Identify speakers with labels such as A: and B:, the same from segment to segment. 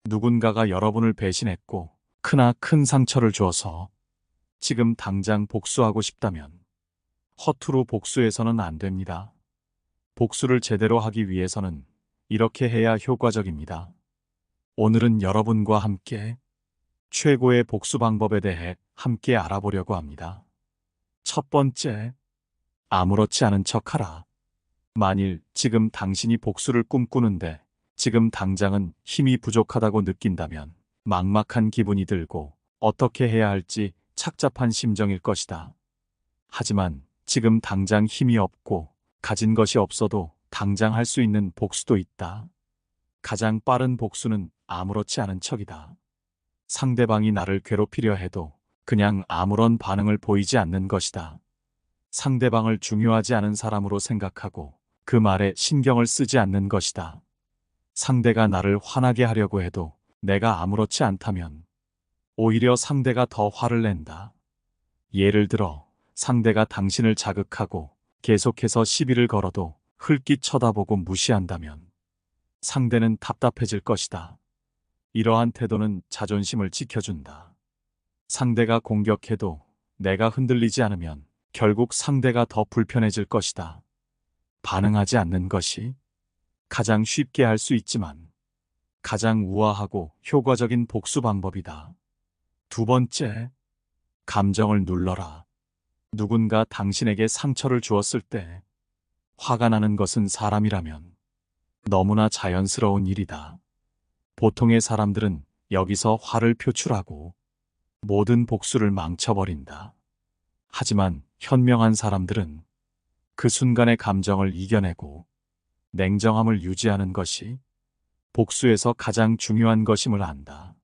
A: 누군가가 여러분을 배신했고 크나큰 상처를 주어서 지금 당장 복수하고 싶다면 허투루 복수해서는 안 됩니다. 복수를 제대로 하기 위해서는 이렇게 해야 효과적입니다. 오늘은 여러분과 함께 최고의 복수 방법에 대해 함께 알아보려고 합니다. 첫 번째, 아무렇지 않은 척하라. 만일 지금 당신이 복수를 꿈꾸는데 지금 당장은 힘이 부족하다고 느낀다면 막막한 기분이 들고 어떻게 해야 할지 착잡한 심정일 것이다. 하지만 지금 당장 힘이 없고 가진 것이 없어도 당장 할 수 있는 복수도 있다. 가장 빠른 복수는 아무렇지 않은 척이다. 상대방이 나를 괴롭히려 해도 그냥 아무런 반응을 보이지 않는 것이다. 상대방을 중요하지 않은 사람으로 생각하고 그 말에 신경을 쓰지 않는 것이다. 상대가 나를 화나게 하려고 해도 내가 아무렇지 않다면 오히려 상대가 더 화를 낸다. 예를 들어 상대가 당신을 자극하고 계속해서 시비를 걸어도 흘낏 쳐다보고 무시한다면 상대는 답답해질 것이다. 이러한 태도는 자존심을 지켜준다. 상대가 공격해도 내가 흔들리지 않으면 결국 상대가 더 불편해질 것이다. 반응하지 않는 것이 가장 쉽게 할 수 있지만 가장 우아하고 효과적인 복수 방법이다. 두 번째, 감정을 눌러라. 누군가 당신에게 상처를 주었을 때 화가 나는 것은 사람이라면 너무나 자연스러운 일이다. 보통의 사람들은 여기서 화를 표출하고 모든 복수를 망쳐버린다. 하지만 현명한 사람들은 그 순간의 감정을 이겨내고 냉정함을 유지하는 것이 복수에서 가장 중요한 것임을 안다.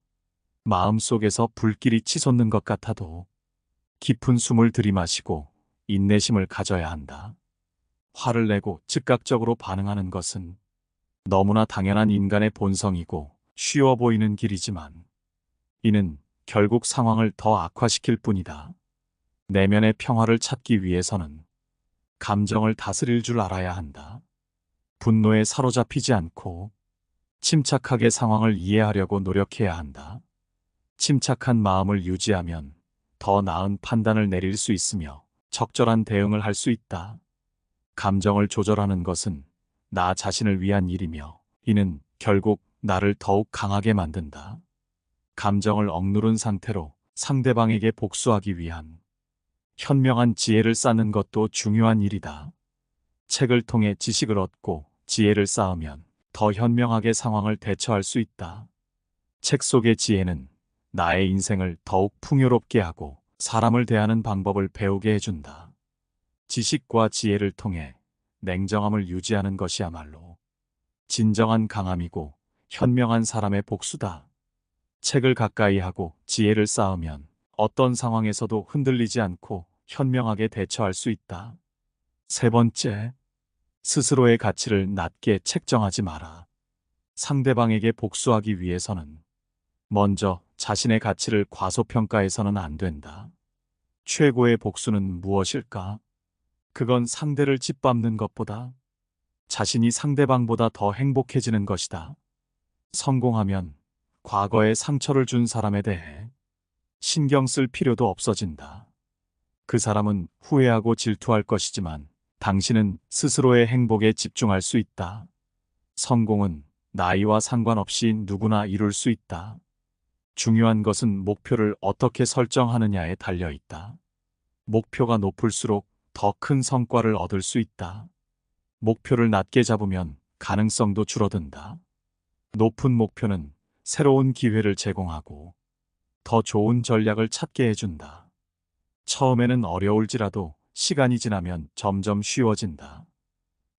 A: 마음속에서 불길이 치솟는 것 같아도 깊은 숨을 들이마시고 인내심을 가져야 한다. 화를 내고 즉각적으로 반응하는 것은 너무나 당연한 인간의 본성이고 쉬워 보이는 길이지만 이는 결국 상황을 더 악화시킬 뿐이다. 내면의 평화를 찾기 위해서는 감정을 다스릴 줄 알아야 한다. 분노에 사로잡히지 않고 침착하게 상황을 이해하려고 노력해야 한다. 침착한 마음을 유지하면 더 나은 판단을 내릴 수 있으며 적절한 대응을 할 수 있다. 감정을 조절하는 것은 나 자신을 위한 일이며 이는 결국 나를 더욱 강하게 만든다. 감정을 억누른 상태로 상대방에게 복수하기 위한 현명한 지혜를 쌓는 것도 중요한 일이다. 책을 통해 지식을 얻고 지혜를 쌓으면 더 현명하게 상황을 대처할 수 있다. 책 속의 지혜는 나의 인생을 더욱 풍요롭게 하고 사람을 대하는 방법을 배우게 해준다. 지식과 지혜를 통해 냉정함을 유지하는 것이야말로 진정한 강함이고 현명한 사람의 복수다. 책을 가까이 하고 지혜를 쌓으면 어떤 상황에서도 흔들리지 않고 현명하게 대처할 수 있다. 세 번째, 스스로의 가치를 낮게 책정하지 마라. 상대방에게 복수하기 위해서는 먼저 자신의 가치를 과소평가해서는 안 된다. 최고의 복수는 무엇일까? 그건 상대를 짓밟는 것보다 자신이 상대방보다 더 행복해지는 것이다. 성공하면 과거에 상처를 준 사람에 대해 신경 쓸 필요도 없어진다. 그 사람은 후회하고 질투할 것이지만 당신은 스스로의 행복에 집중할 수 있다. 성공은 나이와 상관없이 누구나 이룰 수 있다. 중요한 것은 목표를 어떻게 설정하느냐에 달려 있다. 목표가 높을수록 더 큰 성과를 얻을 수 있다. 목표를 낮게 잡으면 가능성도 줄어든다. 높은 목표는 새로운 기회를 제공하고 더 좋은 전략을 찾게 해준다. 처음에는 어려울지라도 시간이 지나면 점점 쉬워진다.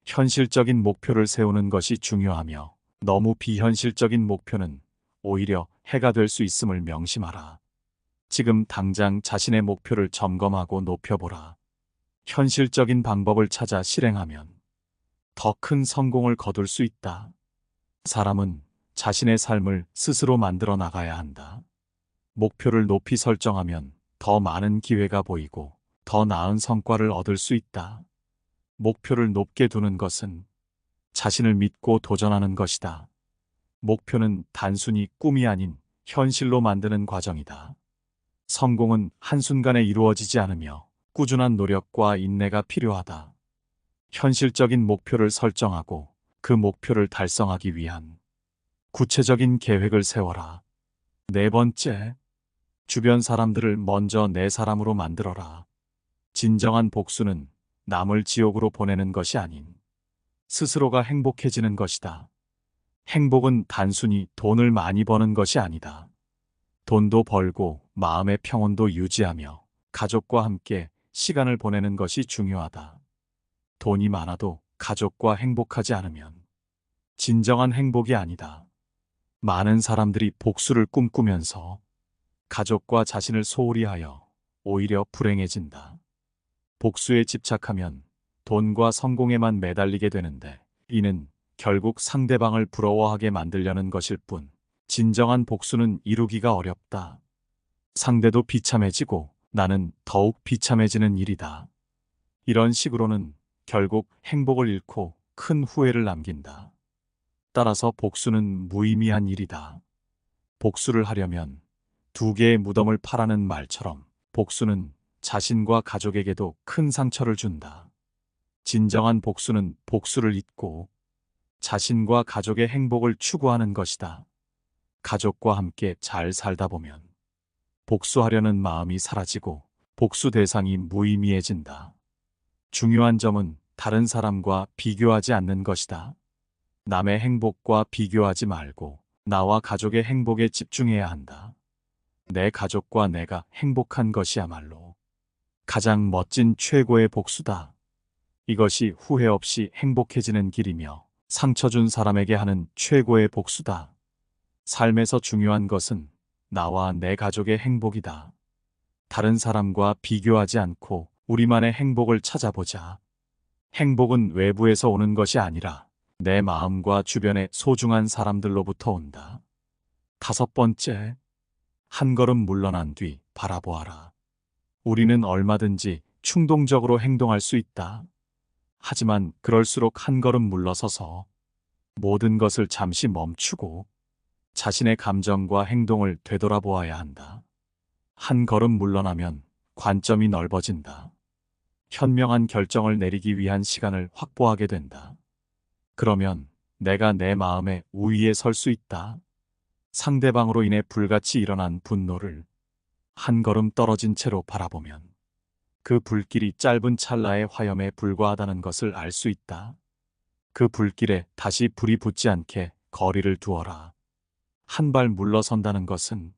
A: 현실적인 목표를 세우는 것이 중요하며 너무 비현실적인 목표는 오히려 해가 될 수 있음을 명심하라. 지금 당장 자신의 목표를 점검하고 높여보라. 현실적인 방법을 찾아 실행하면 더 큰 성공을 거둘 수 있다. 사람은 자신의 삶을 스스로 만들어 나가야 한다. 목표를 높이 설정하면 더 많은 기회가 보이고 더 나은 성과를 얻을 수 있다. 목표를 높게 두는 것은 자신을 믿고 도전하는 것이다. 목표는 단순히 꿈이 아닌 현실로 만드는 과정이다. 성공은 한순간에 이루어지지 않으며 꾸준한 노력과 인내가 필요하다. 현실적인 목표를 설정하고 그 목표를 달성하기 위한 구체적인 계획을 세워라. 네 번째, 주변 사람들을 먼저 내 사람으로 만들어라. 진정한 복수는 남을 지옥으로 보내는 것이 아닌 스스로가 행복해지는 것이다. 행복은 단순히 돈을 많이 버는 것이 아니다. 돈도 벌고 마음의 평온도 유지하며 가족과 함께 시간을 보내는 것이 중요하다. 돈이 많아도 가족과 행복하지 않으면 진정한 행복이 아니다. 많은 사람들이 복수를 꿈꾸면서 가족과 자신을 소홀히 하여 오히려 불행해진다. 복수에 집착하면 돈과 성공에만 매달리게 되는데 이는 결국 상대방을 부러워하게 만들려는 것일 뿐 진정한 복수는 이루기가 어렵다. 상대도 비참해지고 나는 더욱 비참해지는 일이다. 이런 식으로는 결국 행복을 잃고 큰 후회를 남긴다. 따라서 복수는 무의미한 일이다. 복수를 하려면 두 개의 무덤을 파라는 말처럼 복수는 자신과 가족에게도 큰 상처를 준다. 진정한 복수는 복수를 잊고 자신과 가족의 행복을 추구하는 것이다. 가족과 함께 잘 살다 보면 복수하려는 마음이 사라지고 복수 대상이 무의미해진다. 중요한 점은 다른 사람과 비교하지 않는 것이다. 남의 행복과 비교하지 말고 나와 가족의 행복에 집중해야 한다. 내 가족과 내가 행복한 것이야말로 가장 멋진 최고의 복수다. 이것이 후회 없이 행복해지는 길이며 상처 준 사람에게 하는 최고의 복수다. 삶에서 중요한 것은 나와 내 가족의 행복이다. 다른 사람과 비교하지 않고 우리만의 행복을 찾아보자. 행복은 외부에서 오는 것이 아니라 내 마음과 주변의 소중한 사람들로부터 온다. 다섯 번째, 한 걸음 물러난 뒤 바라보아라. 우리는 얼마든지 충동적으로 행동할 수 있다. 하지만 그럴수록 한 걸음 물러서서 모든 것을 잠시 멈추고 자신의 감정과 행동을 되돌아보아야 한다. 한 걸음 물러나면 관점이 넓어진다. 현명한 결정을 내리기 위한 시간을 확보하게 된다. 그러면 내가 내 마음의 우위에 설 수 있다. 상대방으로 인해 불같이 일어난 분노를 한 걸음 떨어진 채로 바라보면 그 불길이 짧은 찰나의 화염에 불과하다는 것을 알 수 있다. 그 불길에 다시 불이 붙지 않게 거리를 두어라. 한 발 물러선다는 것은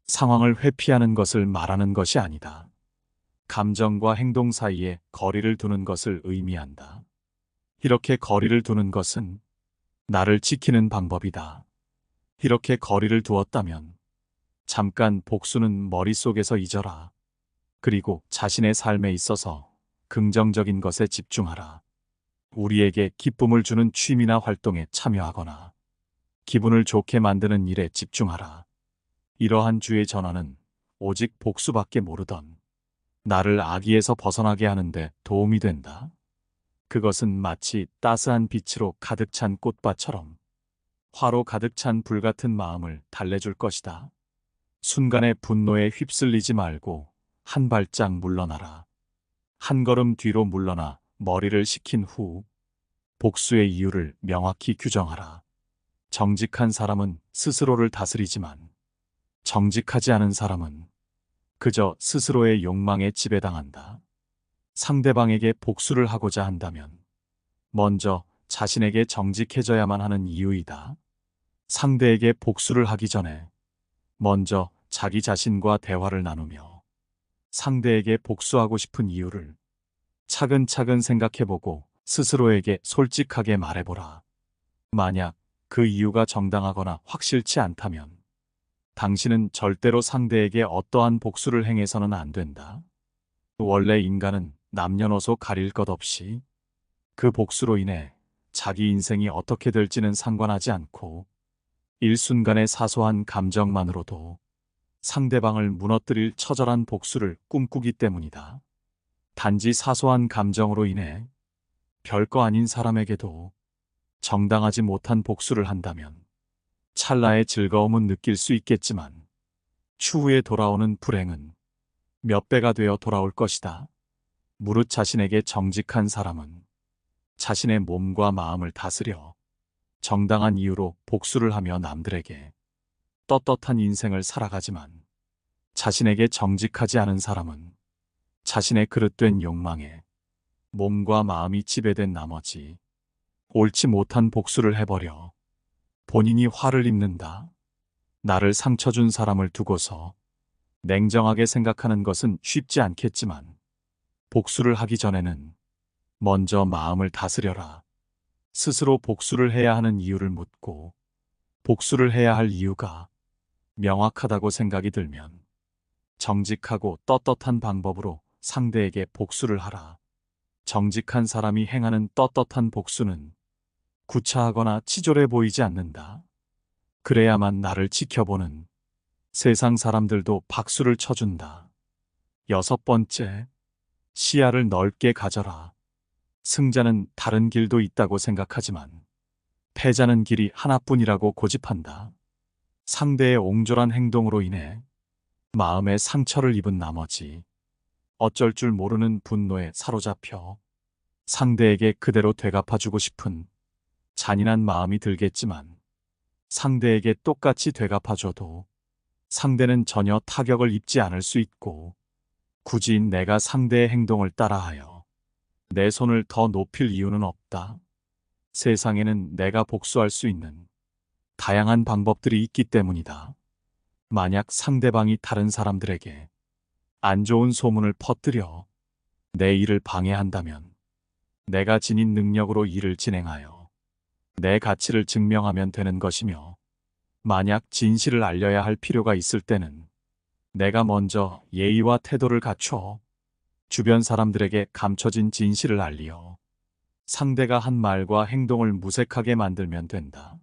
A: 상황을 회피하는 것을 말하는 것이 아니다. 감정과 행동 사이에 거리를 두는 것을 의미한다. 이렇게 거리를 두는 것은 나를 지키는 방법이다. 이렇게 거리를 두었다면 잠깐 복수는 머릿속에서 잊어라. 그리고 자신의 삶에 있어서 긍정적인 것에 집중하라. 우리에게 기쁨을 주는 취미나 활동에 참여하거나 기분을 좋게 만드는 일에 집중하라. 이러한 주의 전환은 오직 복수밖에 모르던 나를 악의에서 벗어나게 하는데 도움이 된다. 그것은 마치 따스한 빛으로 가득 찬 꽃밭처럼 화로 가득 찬 불같은 마음을 달래줄 것이다. 순간의 분노에 휩쓸리지 말고 한 발짝 물러나라. 한 걸음 뒤로 물러나 머리를 식힌 후 복수의 이유를 명확히 규정하라. 정직한 사람은 스스로를 다스리지만 정직하지 않은 사람은 그저 스스로의 욕망에 지배당한다. 상대방에게 복수를 하고자 한다면 먼저 자신에게 정직해져야만 하는 이유이다. 상대에게 복수를 하기 전에 먼저 자기 자신과 대화를 나누며 상대에게 복수하고 싶은 이유를 차근차근 생각해보고 스스로에게 솔직하게 말해보라. 만약 그 이유가 정당하거나 확실치 않다면 당신은 절대로 상대에게 어떠한 복수를 행해서는 안 된다. 원래 인간은 남녀노소 가릴 것 없이 그 복수로 인해 자기 인생이 어떻게 될지는 상관하지 않고 일순간의 사소한 감정만으로도 상대방을 무너뜨릴 처절한 복수를 꿈꾸기 때문이다. 단지 사소한 감정으로 인해 별거 아닌 사람에게도 정당하지 못한 복수를 한다면 찰나의 즐거움은 느낄 수 있겠지만 추후에 돌아오는 불행은 몇 배가 되어 돌아올 것이다. 무릇 자신에게 정직한 사람은 자신의 몸과 마음을 다스려 정당한 이유로 복수를 하며 남들에게 떳떳한 인생을 살아가지만 자신에게 정직하지 않은 사람은 자신의 그릇된 욕망에 몸과 마음이 지배된 나머지 옳지 못한 복수를 해버려 본인이 화를 입는다. 나를 상처 준 사람을 두고서 냉정하게 생각하는 것은 쉽지 않겠지만 복수를 하기 전에는 먼저 마음을 다스려라. 스스로 복수를 해야 하는 이유를 묻고 복수를 해야 할 이유가 명확하다고 생각이 들면 정직하고 떳떳한 방법으로 상대에게 복수를 하라. 정직한 사람이 행하는 떳떳한 복수는 구차하거나 치졸해 보이지 않는다. 그래야만 나를 지켜보는 세상 사람들도 박수를 쳐준다. 6번째, 시야를 넓게 가져라. 승자는 다른 길도 있다고 생각하지만 패자는 길이 하나뿐이라고 고집한다. 상대의 옹졸한 행동으로 인해 마음에 상처를 입은 나머지 어쩔 줄 모르는 분노에 사로잡혀 상대에게 그대로 되갚아주고 싶은 잔인한 마음이 들겠지만 상대에게 똑같이 되갚아줘도 상대는 전혀 타격을 입지 않을 수 있고 굳이 내가 상대의 행동을 따라하여 내 손을 더 높일 이유는 없다. 세상에는 내가 복수할 수 있는 다양한 방법들이 있기 때문이다. 만약 상대방이 다른 사람들에게 안 좋은 소문을 퍼뜨려 내 일을 방해한다면 내가 지닌 능력으로 일을 진행하여 내 가치를 증명하면 되는 것이며, 만약 진실을 알려야 할 필요가 있을 때는 내가 먼저 예의와 태도를 갖춰 주변 사람들에게 감춰진 진실을 알리어 상대가 한 말과 행동을 무색하게 만들면 된다.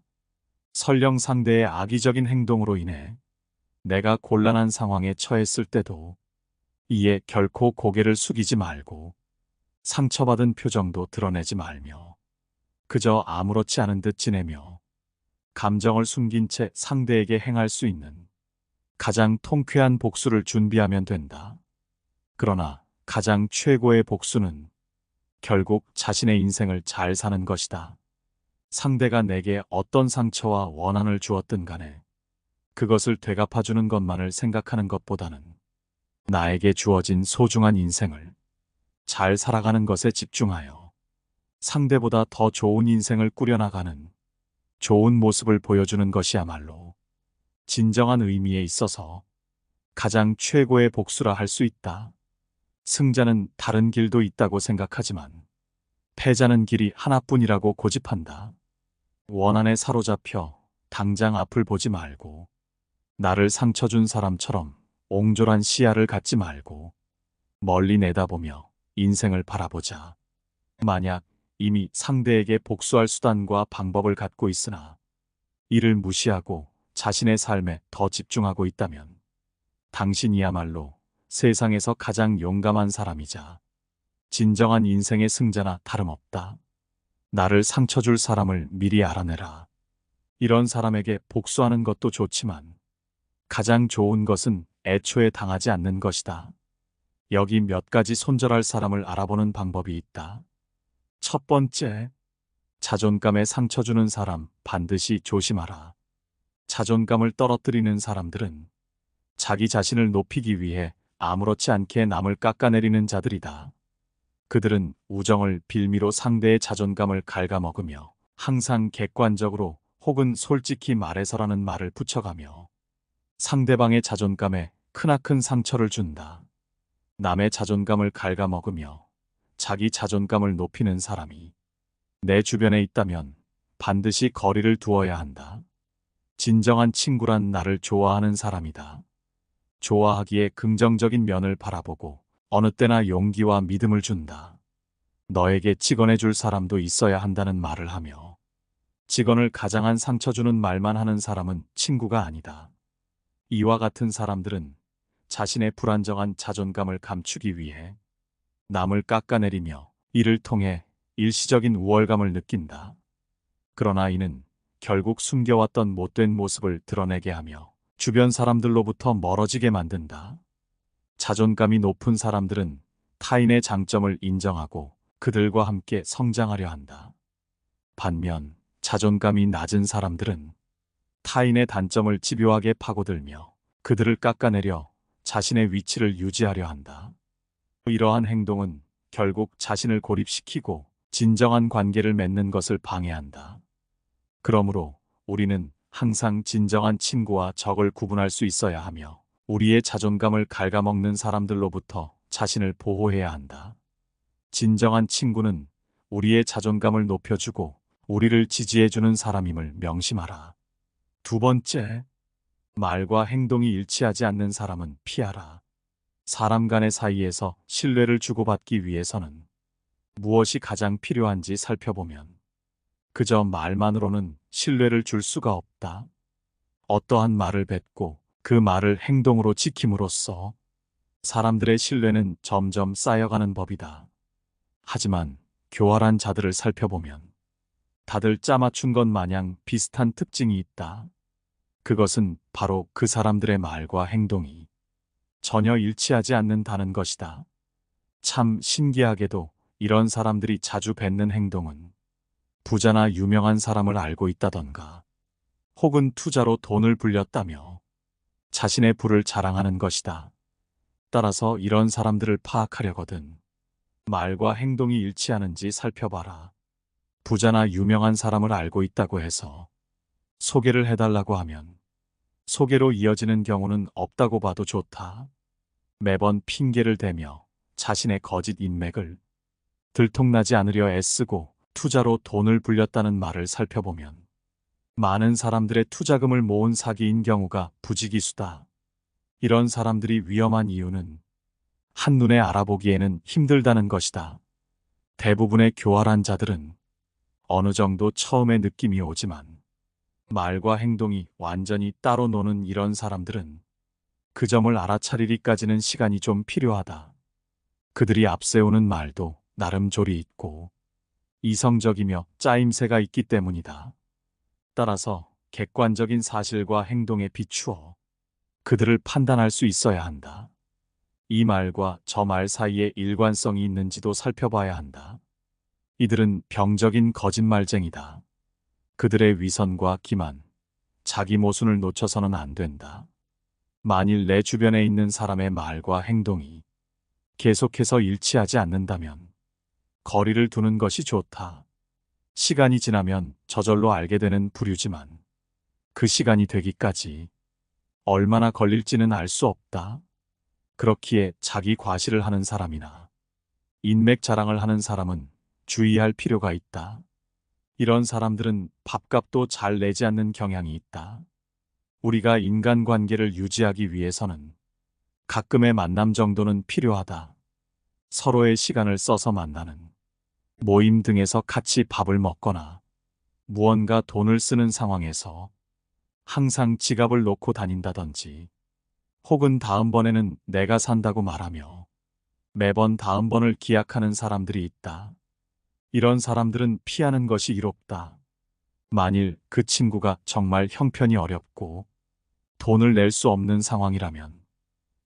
A: 설령 상대의 악의적인 행동으로 인해 내가 곤란한 상황에 처했을 때도 이에 결코 고개를 숙이지 말고 상처받은 표정도 드러내지 말며 그저 아무렇지 않은 듯 지내며 감정을 숨긴 채 상대에게 행할 수 있는 가장 통쾌한 복수를 준비하면 된다. 그러나 가장 최고의 복수는 결국 자신의 인생을 잘 사는 것이다. 상대가 내게 어떤 상처와 원한을 주었든 간에 그것을 되갚아주는 것만을 생각하는 것보다는 나에게 주어진 소중한 인생을 잘 살아가는 것에 집중하여 상대보다 더 좋은 인생을 꾸려나가는 좋은 모습을 보여주는 것이야말로 진정한 의미에 있어서 가장 최고의 복수라 할 수 있다. 승자는 다른 길도 있다고 생각하지만 패자는 길이 하나뿐이라고 고집한다. 원한에 사로잡혀 당장 앞을 보지 말고 나를 상처 준 사람처럼 옹졸한 시야를 갖지 말고 멀리 내다보며 인생을 바라보자. 만약 이미 상대에게 복수할 수단과 방법을 갖고 있으나 이를 무시하고 자신의 삶에 더 집중하고 있다면 당신이야말로 세상에서 가장 용감한 사람이자 진정한 인생의 승자나 다름없다. 나를 상처 줄 사람을 미리 알아내라. 이런 사람에게 복수하는 것도 좋지만 가장 좋은 것은 애초에 당하지 않는 것이다. 여기 몇 가지 손절할 사람을 알아보는 방법이 있다. 첫 번째, 자존감에 상처 주는 사람 반드시 조심하라. 자존감을 떨어뜨리는 사람들은 자기 자신을 높이기 위해 아무렇지 않게 남을 깎아내리는 자들이다. 그들은 우정을 빌미로 상대의 자존감을 갉아먹으며 항상 객관적으로 혹은 솔직히 말해서라는 말을 붙여가며 상대방의 자존감에 크나큰 상처를 준다. 남의 자존감을 갉아먹으며 자기 자존감을 높이는 사람이 내 주변에 있다면 반드시 거리를 두어야 한다. 진정한 친구란 나를 좋아하는 사람이다. 좋아하기에 긍정적인 면을 바라보고 어느 때나 용기와 믿음을 준다. 너에게 직언해 줄 사람도 있어야 한다는 말을 하며 직언을 가장한 상처 주는 말만 하는 사람은 친구가 아니다. 이와 같은 사람들은 자신의 불안정한 자존감을 감추기 위해 남을 깎아내리며 이를 통해 일시적인 우월감을 느낀다. 그러나 이는 결국 숨겨왔던 못된 모습을 드러내게 하며 주변 사람들로부터 멀어지게 만든다. 자존감이 높은 사람들은 타인의 장점을 인정하고 그들과 함께 성장하려 한다. 반면 자존감이 낮은 사람들은 타인의 단점을 집요하게 파고들며 그들을 깎아내려 자신의 위치를 유지하려 한다. 이러한 행동은 결국 자신을 고립시키고 진정한 관계를 맺는 것을 방해한다. 그러므로 우리는 항상 진정한 친구와 적을 구분할 수 있어야 하며 우리의 자존감을 갉아먹는 사람들로부터 자신을 보호해야 한다. 진정한 친구는 우리의 자존감을 높여주고 우리를 지지해주는 사람임을 명심하라. 두 번째, 말과 행동이 일치하지 않는 사람은 피하라. 사람 간의 사이에서 신뢰를 주고받기 위해서는 무엇이 가장 필요한지 살펴보면 그저 말만으로는 신뢰를 줄 수가 없다. 어떠한 말을 뱉고 그 말을 행동으로 지킴으로써 사람들의 신뢰는 점점 쌓여가는 법이다. 하지만 교활한 자들을 살펴보면 다들 짜맞춘 것 마냥 비슷한 특징이 있다. 그것은 바로 그 사람들의 말과 행동이 전혀 일치하지 않는다는 것이다. 참 신기하게도 이런 사람들이 자주 뱉는 행동은 부자나 유명한 사람을 알고 있다던가 혹은 투자로 돈을 불렸다며 자신의 부를 자랑하는 것이다. 따라서 이런 사람들을 파악하려거든 말과 행동이 일치하는지 살펴봐라. 부자나 유명한 사람을 알고 있다고 해서 소개를 해달라고 하면 소개로 이어지는 경우는 없다고 봐도 좋다. 매번 핑계를 대며 자신의 거짓 인맥을 들통나지 않으려 애쓰고 투자로 돈을 불렸다는 말을 살펴보면 많은 사람들의 투자금을 모은 사기인 경우가 부지기수다. 이런 사람들이 위험한 이유는 한눈에 알아보기에는 힘들다는 것이다. 대부분의 교활한 자들은 어느 정도 처음에 느낌이 오지만 말과 행동이 완전히 따로 노는 이런 사람들은 그 점을 알아차리기까지는 시간이 좀 필요하다. 그들이 앞세우는 말도 나름 조리 있고 이성적이며 짜임새가 있기 때문이다. 따라서 객관적인 사실과 행동에 비추어 그들을 판단할 수 있어야 한다. 이 말과 저 말 사이에 일관성이 있는지도 살펴봐야 한다. 이들은 병적인 거짓말쟁이다. 그들의 위선과 기만, 자기 모순을 놓쳐서는 안 된다. 만일 내 주변에 있는 사람의 말과 행동이 계속해서 일치하지 않는다면 거리를 두는 것이 좋다. 시간이 지나면 저절로 알게 되는 부류지만 그 시간이 되기까지 얼마나 걸릴지는 알 수 없다. 그렇기에 자기 과시를 하는 사람이나 인맥 자랑을 하는 사람은 주의할 필요가 있다. 이런 사람들은 밥값도 잘 내지 않는 경향이 있다. 우리가 인간관계를 유지하기 위해서는 가끔의 만남 정도는 필요하다. 서로의 시간을 써서 만나는 모임 등에서 같이 밥을 먹거나 무언가 돈을 쓰는 상황에서 항상 지갑을 놓고 다닌다든지 혹은 다음번에는 내가 산다고 말하며 매번 다음번을 기약하는 사람들이 있다. 이런 사람들은 피하는 것이 이롭다. 만일 그 친구가 정말 형편이 어렵고 돈을 낼 수 없는 상황이라면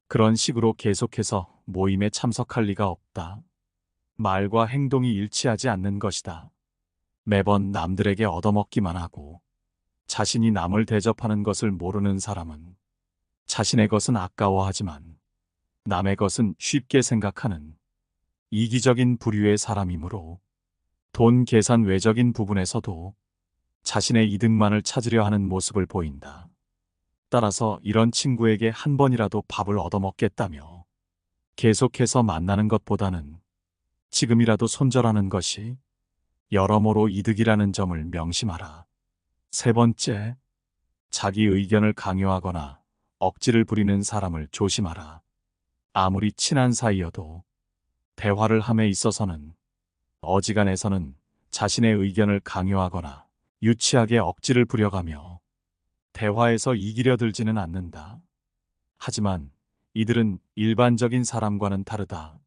A: 그런 식으로 계속해서 모임에 참석할 리가 없다. 말과 행동이 일치하지 않는 것이다. 매번 남들에게 얻어먹기만 하고 자신이 남을 대접하는 것을 모르는 사람은 자신의 것은 아까워하지만 남의 것은 쉽게 생각하는 이기적인 부류의 사람이므로 돈 계산 외적인 부분에서도 자신의 이득만을 찾으려 하는 모습을 보인다. 따라서 이런 친구에게 한 번이라도 밥을 얻어먹겠다며 계속해서 만나는 것보다는 지금이라도 손절하는 것이 여러모로 이득이라는 점을 명심하라. 세 번째, 자기 의견을 강요하거나 억지를 부리는 사람을 조심하라. 아무리 친한 사이여도 대화를 함에 있어서는 어지간해서는 자신의 의견을 강요하거나 유치하게 억지를 부려가며 대화에서 이기려 들지는 않는다. 하지만 이들은 일반적인 사람과는 다르다.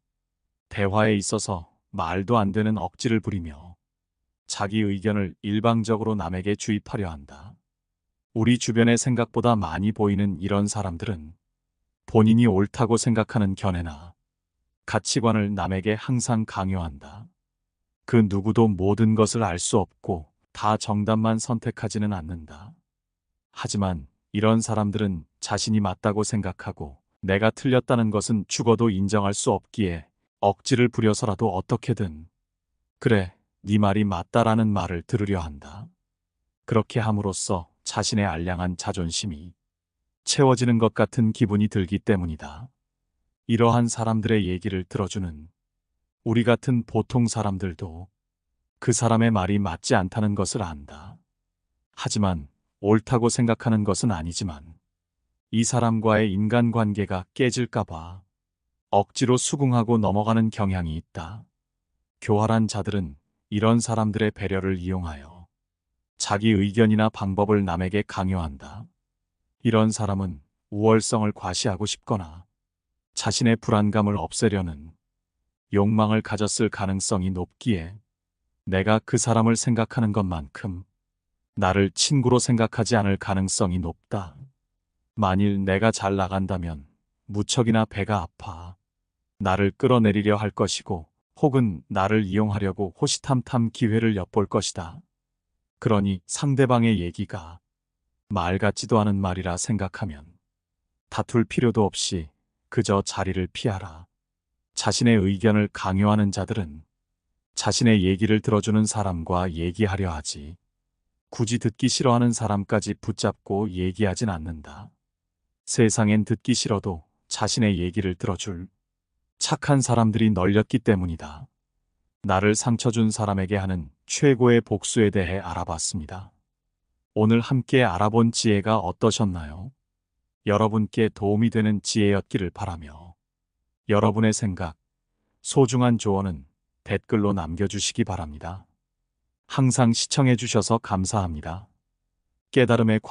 A: 대화에 있어서 말도 안 되는 억지를 부리며 자기 의견을 일방적으로 남에게 주입하려 한다. 우리 주변에 생각보다 많이 보이는 이런 사람들은 본인이 옳다고 생각하는 견해나 가치관을 남에게 항상 강요한다. 그 누구도 모든 것을 알 수 없고 다 정답만 선택하지는 않는다. 하지만 이런 사람들은 자신이 맞다고 생각하고 내가 틀렸다는 것은 죽어도 인정할 수 없기에 억지를 부려서라도 어떻게든 그래, 네 말이 맞다라는 말을 들으려 한다. 그렇게 함으로써 자신의 알량한 자존심이 채워지는 것 같은 기분이 들기 때문이다. 이러한 사람들의 얘기를 들어주는 우리 같은 보통 사람들도 그 사람의 말이 맞지 않다는 것을 안다. 하지만 옳다고 생각하는 것은 아니지만 이 사람과의 인간관계가 깨질까봐 억지로 수긍하고 넘어가는 경향이 있다. 교활한 자들은 이런 사람들의 배려를 이용하여 자기 의견이나 방법을 남에게 강요한다. 이런 사람은 우월성을 과시하고 싶거나 자신의 불안감을 없애려는 욕망을 가졌을 가능성이 높기에 내가 그 사람을 생각하는 것만큼 나를 친구로 생각하지 않을 가능성이 높다. 만일 내가 잘 나간다면 무척이나 배가 아파 나를 끌어내리려 할 것이고 혹은 나를 이용하려고 호시탐탐 기회를 엿볼 것이다. 그러니 상대방의 얘기가 말 같지도 않은 말이라 생각하면 다툴 필요도 없이 그저 자리를 피하라. 자신의 의견을 강요하는 자들은 자신의 얘기를 들어주는 사람과 얘기하려 하지 굳이 듣기 싫어하는 사람까지 붙잡고 얘기하진 않는다. 세상엔 듣기 싫어도 자신의 얘기를 들어줄 착한 사람들이 널렸기 때문이다. 나를 상처 준 사람에게 하는 최고의 복수에 대해 알아봤습니다. 오늘 함께 알아본 지혜가 어떠셨나요? 여러분께 도움이 되는 지혜였기를 바라며 여러분의 생각, 소중한 조언은 댓글로 남겨주시기 바랍니다. 항상 시청해 주셔서 감사합니다. 깨달음의